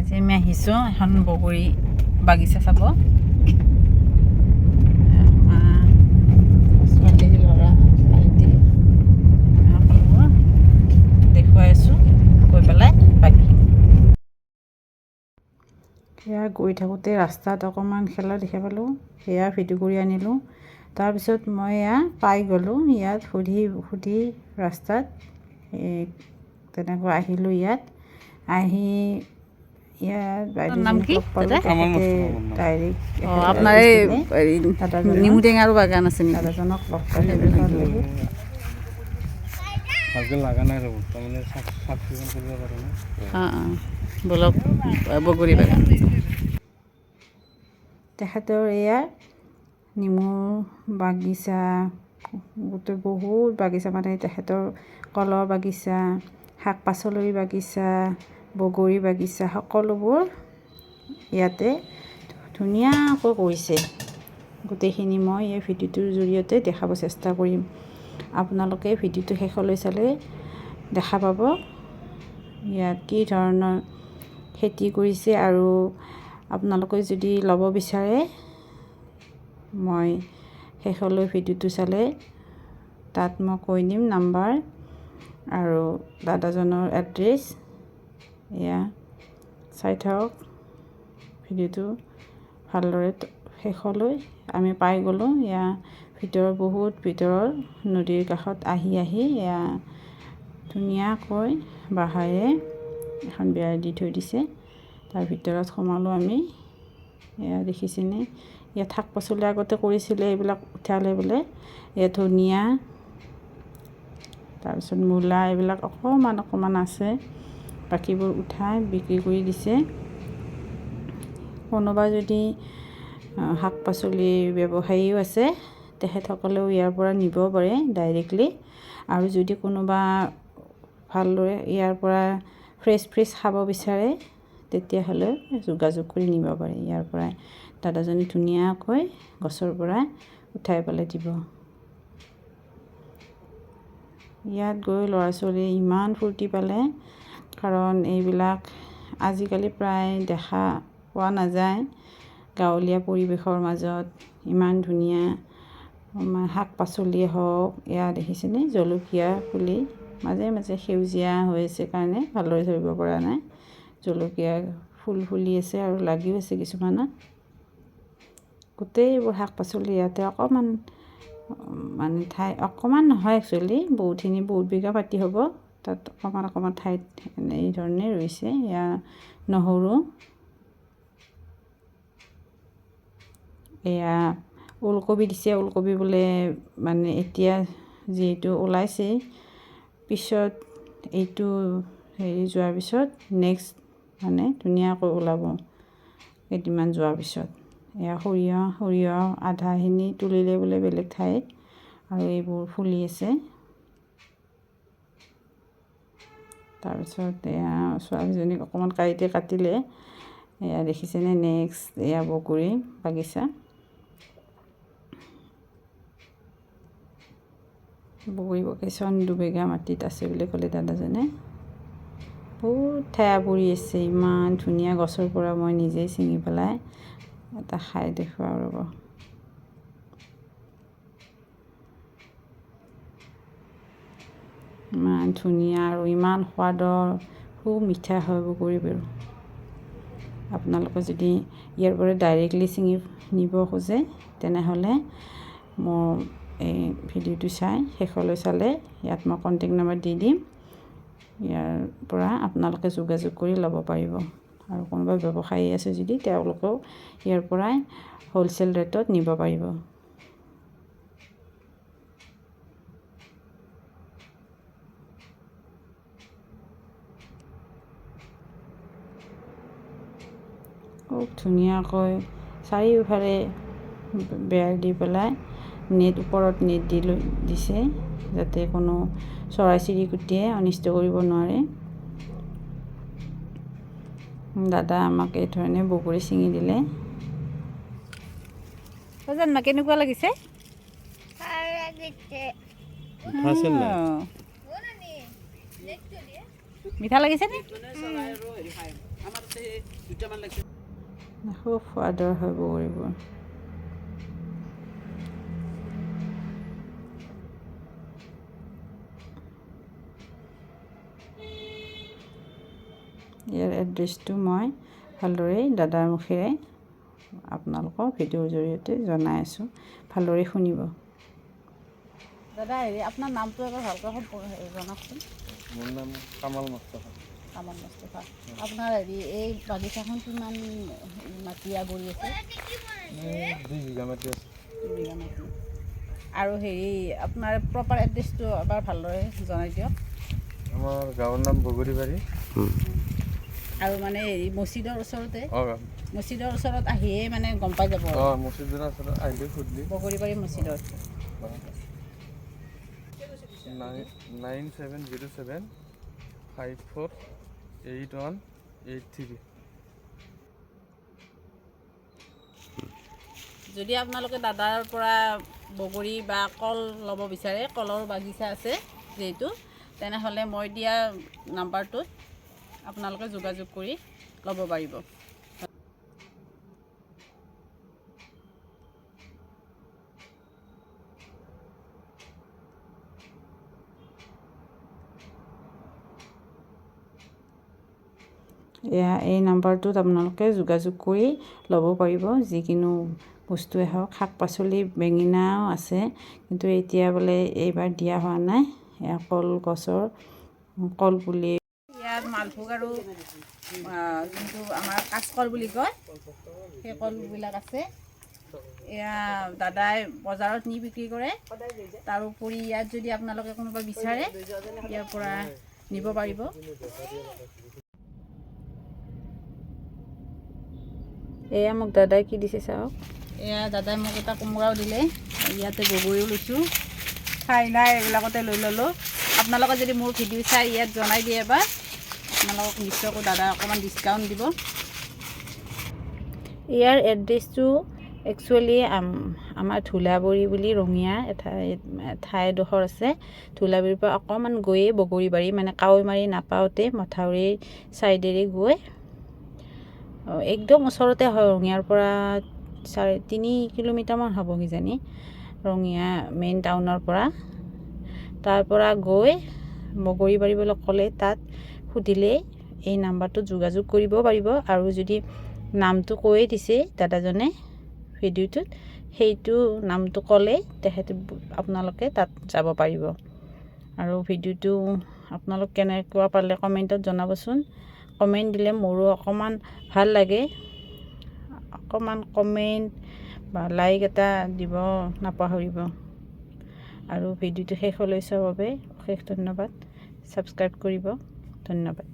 আজি আমি আহিছোঁ এখন বগৰী বাগিচা চাব। ছোৱালী ল'ৰা ভাইটি সকলোবোৰ দেখুৱাই আছোঁ গৈ পেলাই বাগি। সেয়া গৈ থাকোঁতে ৰাস্তাত অকণমান খেলা দেখা পালোঁ, সেয়া ভিডিঅ' কৰি আনিলোঁ। তাৰপিছত মই এয়া পাই গ'লোঁ ইয়াত সুধি ৰাস্তাত তেনেকৈ আহিলোঁ। ইয়াত আহি ইয়াত আপোনাৰ নেমু টেঙাৰো বাগান আছে, দাদাজনক লগ পাই বলক বগৰী বাগান। তেখেতৰ এয়া নেমু বাগিচা, গোটেই বহুত বাগিচা, মানে তেখেতৰ কলৰ বাগিচা, শাক পাচলিৰ বাগিচা, বগৰী বাগিচা সকলোবোৰ ইয়াতে ধুনীয়াকৈ কৰিছে। গোটেইখিনি মই এই ভিডিঅ'টোৰ জৰিয়তে দেখাব চেষ্টা কৰিম। আপোনালোকে ভিডিঅ'টো শেষলৈ চালে দেখা পাব ইয়াত কি ধৰণৰ খেতি কৰিছে। আৰু আপোনালোকে যদি ল'ব বিচাৰে মই শেষলৈ ভিডিঅ'টো চালে তাত মই কৈ দিম নাম্বাৰ আৰু দাদাজনৰ এড্ৰেছ। এয়া চাই থাকক ভিডিঅ'টো ভালদৰে শেষলৈ। আমি পাই গ'লোঁ এয়া বহুত ভিতৰৰ নদীৰ কাষত আহি এয়া ধুনীয়াকৈ বাঁহেৰে এখন বেৰা দি থৈ দিছে। তাৰ ভিতৰত সোমালোঁ আমি। এয়া দেখিছেনে, ইয়াত শাক পাচলি আগতে কৰিছিলে, এইবিলাক উঠালে বোলে। ইয়াত ধনিয়া, তাৰপিছত মূলা, এইবিলাক অকণমান আছে, বাকীবোৰ উঠাই বিক্ৰী কৰি দিছে। কোনোবা যদি শাক পাচলিৰ ব্যৱসায়ীও আছে তেখেতসকলেও ইয়াৰ পৰা নিব পাৰে ডাইৰেক্টলি। আৰু যদি কোনোবা ভালদৰে ইয়াৰ পৰা ফ্ৰেছ খাব বিচাৰে তেতিয়াহ'লে যোগাযোগ কৰি নিব পাৰে। ইয়াৰ পৰাই দাদাজনে ধুনীয়াকৈ গছৰ পৰা উঠাই পেলাই দিব। ইয়াত গৈ ল'ৰা ছোৱালীয়ে ইমান ফূৰ্তি পালে, কাৰণ এইবিলাক আজিকালি প্ৰায় দেখা পোৱা নাযায়। গাঁৱলীয়া পৰিৱেশৰ মাজত ইমান ধুনীয়া শাক পাচলিয়ে হওক, এয়া দেখিছেনে জলকীয়া পুলি, মাজে মাজে সেউজীয়া হৈ আছে কাৰণে ভালদৰে ধৰিব পৰা নাই। জলকীয়া ফুলি আছে আৰু লাগিও আছে কিছুমানত। গোটেইবোৰ শাক পাচলি ইয়াতে অকণমান মানে ঠাই, অকণমান নহয় একচুৱেলি বহুত বিঘা মাটি হ'ব, তাত অকণমান ঠাইত এই ধৰণে ৰুইছে। এয়া নহৰু, এয়া ওলকবি দিছে। ওলকবি বোলে মানে এতিয়া যিহেতু ওলাইছে, পিছত এইটো যোৱাৰ পিছত নেক্সট মানে ধুনীয়াকৈ ওলাব কেইদিনমান যোৱাৰ পিছত। এয়া সৰিয়হ আধাখিনি তুলিলে বোলে বেলেগ ঠাইত, আৰু এইবোৰ ফুলি আছে। তাৰপিছত এয়া ছোৱালীজনীক অকণমান কাঁইতে কাটিলে। এয়া দেখিছেনে নেক্সট এয়া বগৰী বাগিচা। বগৰী বাগিচা 2 বিঘা মাটিত আছে বুলি ক'লে দাদাজনে। বহুত ঠায়া পৰি আছে, ইমান ধুনীয়া। গছৰ পৰা মই নিজেই ছিঙি পেলাই এটা খাই দেখুৱাওঁ ৰ'ব। ইমান ধুনীয়া আৰু ইমান সোৱাদৰ, খুব মিঠা হয় বগৰীবোৰ। আপোনালোকে যদি ইয়াৰ পৰা ডাইৰেক্টলি ছিঙি নিব খোজে তেনেহ'লে মোৰ এই ভিডিঅ'টো চাই শেষলৈ চালে ইয়াত মই কণ্টেক্ট নম্বৰ দি দিম। ইয়াৰ পৰা আপোনালোকে যোগাযোগ কৰি ল'ব পাৰিব। আৰু কোনোবা ব্যৱসায়ী আছে যদি তেওঁলোকেও ইয়াৰ পৰাই হ'লচেল ৰেটত নিব পাৰিব। খুব ধুনীয়াকৈ চাৰিওফালে বেৰ দি পেলাই ওপৰত নেট দিছে, যাতে কোনো চৰাই চিৰিকটিয়ে অনিষ্ট কৰিব নোৱাৰে। দাদা আমাক এই ধৰণে বগৰী ছিঙি দিলে। জানমা কেনেকুৱা লাগিছে? মিঠা লাগিছে নে? খুব সোৱাদৰ হয় বগৰীবোৰ। ইয়াৰ এড্ৰেছটো মই ভালদৰে দাদাৰ মুখেৰে আপোনালোকক ভিডিঅ'ৰ জৰিয়তে জনাই আছোঁ, ভালদৰে শুনিব। দাদা আপোনাৰ নামটো এবাৰ ভালকৈ জনাওকচোন। মোৰ নাম কামাল মুস্তাফা। কামাল মুস্তাফা। আপোনাৰ এই বাগিচাখন কিমান মাটি আগুৰি আছে? 2 বিঘা মাটি আছে। 2 বিঘা মাটি। আৰু আপোনাৰ প্ৰপাৰ এড্ৰেছটো এবাৰ ভালদৰে জনাই দিয়ক। আমাৰ গাঁৱৰ নাম বগৰীবাৰী। আৰু মানে মছজিদৰ ওচৰতে? মছজিদৰ ওচৰত আহিয়ে মানে গম পাই যাব? মছজিদৰ ওচৰত আহিলে সুধিলে। বগৰীবাৰী মছজিদত। 9707 548183। যদি আপোনালোকে দাদাৰ পৰা বগৰী বা কল ল'ব বিচাৰে, কলৰ বাগিচা আছে যিহেতু, তেনেহ'লে মই দিয়া নাম্বাৰটোত আপোনালোকে যোগাযোগ কৰি ল'ব পাৰিব। এই নাম্বাৰটোত আপোনালোকে যোগাযোগ কৰি ল'ব পাৰিব। যিকোনো বস্তুৱে হওক, শাক পাচলি বেঙেনাও আছে, কিন্তু এতিয়া বোলে এইবাৰ দিয়া হোৱা নাই। এয়া কলগছৰ কলপুলি। ইয়াত মালভোগ আৰু যোনটো আমাৰ কাঁচকল বুলি কয়, সেই কলবিলাক আছে। এয়া দাদাই বজাৰত নি বিক্ৰী কৰে। তাৰোপৰি ইয়াত যদি আপোনালোকে কোনোবা বিচাৰে, ইয়াৰ পৰা নিব পাৰিব। এয়া মোক দাদাই কি দিছে চাওক। এয়া দাদাই মোক এটা কোমোৰাও দিলে। ইয়াতে বগৰীও লৈছোঁ। খাই নাই এইবিলাকতে লৈ ল'লোঁ। আপোনালোকে যদি মোৰ ভিডিঅ' চাই ইয়াত জনাই দিয়ে এবাৰ, আপোনালোকক নিশ্চয়কৈ দাদা অকণমান ডিছকাউণ্ট দিব। ইয়াৰ এড্ৰেছটো একচুৱেলি আমাৰ ধূলাবৰী বুলি ৰঙিয়া ঠাইডোখৰ আছে। ধূলাবৰীৰ পৰা অকণমান গৈয়ে বগৰীবাৰী, মানে কাৱৈমাৰী নাপাওঁতে মথাউৰিৰ ছাইডেৰে গৈ একদম ওচৰতে হয়। ৰঙিয়াৰ পৰা 3 কিলোমিটাৰমান হ'ব কিজানি, ৰঙিয়া মেইন টাউনৰ পৰা। তাৰ পৰা গৈ বগৰীবাৰী বুলি ক'লে তাত সুধিলেই এই নাম্বাৰটোত যোগাযোগ কৰিব পাৰিব। আৰু যদি নামটো কৈয়ে দিছে দাদাজনে ভিডিঅ'টোত, সেইটো নামটো ক'লে আপোনালোকে তাত যাব পাৰিব। আৰু ভিডিঅ'টো আপোনালোক কেনেকুৱা পালে কমেণ্টত জনাবচোন। কমেণ্ট দিলে মোৰো অকণমান ভাল লাগে। অকণমান কমেণ্ট বা লাইক এটা দিব নাপাহৰিব। আৰু ভিডিঅ'টো শেষলৈ চোৱাৰ বাবে অশেষ ধন্যবাদ। ছাবস্ক্ৰাইব কৰিব। ধন্যবাদ।